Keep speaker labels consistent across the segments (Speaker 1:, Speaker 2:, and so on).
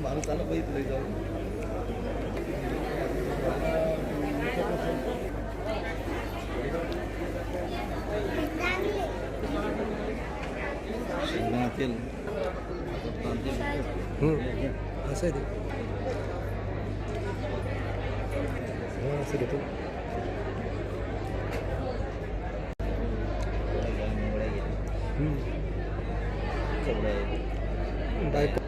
Speaker 1: माणूस आला पाहिजे जाऊन. तेल
Speaker 2: असं आहे ते. असं घेतो. बायको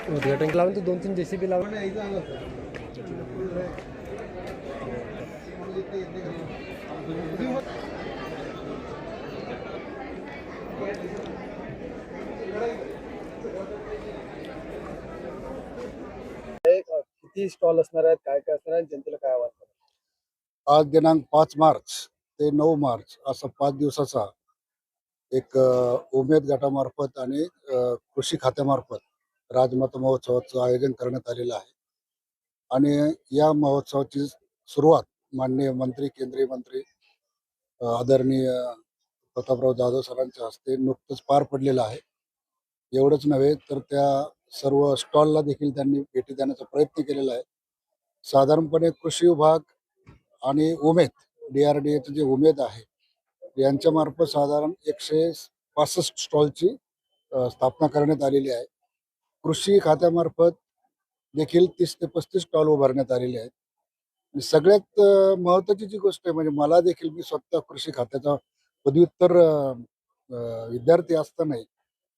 Speaker 2: उद्घाटन लावून तर 2-3 JCB लावून किती स्टॉल असणार आहेत, काय काय असणार आहे, जनतेला काय आवाज?
Speaker 3: आज दिनांक 5 मार्च ते 9 मार्च असा 5 दिवसाचा एक उमेद गटामार्फत आणि कृषी खात्यामार्फत राजमाता महोत्सवाचं आयोजन करण्यात आलेलं आहे. आणि या महोत्सवाची सुरुवात माननीय मंत्री, केंद्रीय मंत्री आदरणीय प्रतापराव जाधव सरांच्या हस्ते नुकतंच पार पडलेलं आहे. एवढंच नव्हे तर त्या सर्व स्टॉलला देखील त्यांनी भेटी देण्याचा प्रयत्न केलेला आहे. साधारणपणे कृषी विभाग आणि उमेद DRDAचं जे उमेद आहे यांच्यामार्फत साधारण 165 स्टॉलची स्थापना करण्यात आलेली आहे. कृषी खात्यामार्फत देखील 30 ते 35 स्टॉल उभारण्यात आलेले आहेत. आणि सगळ्यात महत्त्वाची जी गोष्ट आहे म्हणजे मला देखील, मी स्वतः कृषी खात्याचा पदव्युत्तर विद्यार्थी असतानाही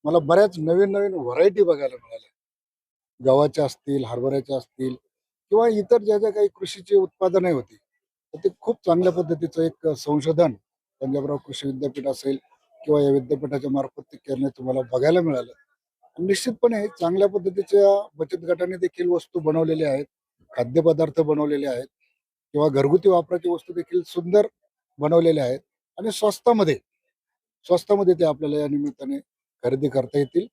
Speaker 3: मला बऱ्याच नवीन नवीन व्हरायटी बघायला मिळाल्या. गव्हाच्या असतील, हरभऱ्याच्या असतील किंवा इतर ज्या ज्या काही कृषीची उत्पादने होती, तर ते खूप चांगल्या पद्धतीचं एक संशोधन पंजाबराव कृषी विद्यापीठ असेल किंवा या विद्यापीठाच्या मार्फत ते करण्याचं मला बघायला मिळालं. आणि निश्चितपणे चांगल्या पद्धतीच्या बचत गटाने देखील वस्तू बनवलेल्या आहेत, खाद्यपदार्थ बनवलेले आहेत किंवा घरगुती वापराची वस्तू देखील सुंदर बनवलेल्या आहेत आणि स्वस्तामध्ये ते आपल्याला या निमित्ताने खरेदी करता येतील.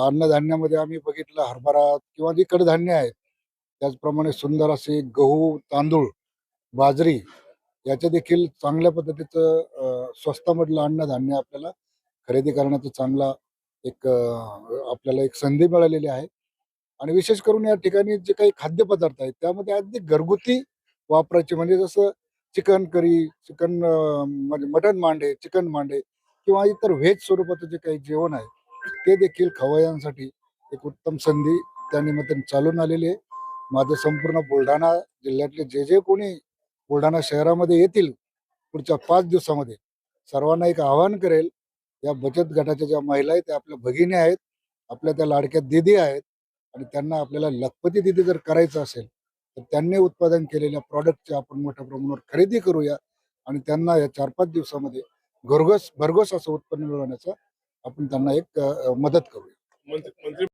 Speaker 3: अन्नधान्यामध्ये आम्ही बघितलं हरभरा किंवा जी कडधान्य आहेत त्याचप्रमाणे सुंदर असे गहू, तांदूळ, बाजरी याच्या देखील चांगल्या पद्धतीचं स्वस्तामधलं अन्नधान्य आपल्याला खरेदी करण्याचा चांगला एक आपल्याला एक संधी मिळालेली आहे. आणि विशेष करून या ठिकाणी जे काही खाद्यपदार्थ आहेत त्यामध्ये अगदी घरगुती वापरायचे म्हणजे जसं चिकन करी, चिकन म्हणजे मटन मांडे, चिकन मांडे किंवा इतर व्हेज स्वरूपाचं जे काही जेवण आहे ते देखील खवय्यांसाठी एक उत्तम संधी त्या निमित्ताने चालून आलेली आहे. माझं संपूर्ण बुलढाणा जिल्ह्यातले जे जे कोणी बुलढाणा शहरामध्ये येतील पुढच्या 5 दिवसामध्ये सर्वांना एक आवाहन करेल, या बचत गटाच्या ज्या महिला आहेत त्या आपल्या भगिनी आहेत, आपल्या त्या लाडक्या दिदी आहेत आणि त्यांना आपल्याला लखपती दिदी जर करायचं असेल तर त्यांनी उत्पादन केलेल्या प्रॉडक्टची आपण मोठ्या प्रमाणावर खरेदी करूया आणि त्यांना या 4-5 दिवसामध्ये भरघोस असं उत्पन्न मिळवण्याचा आपण त्यांना एक मदत करूया.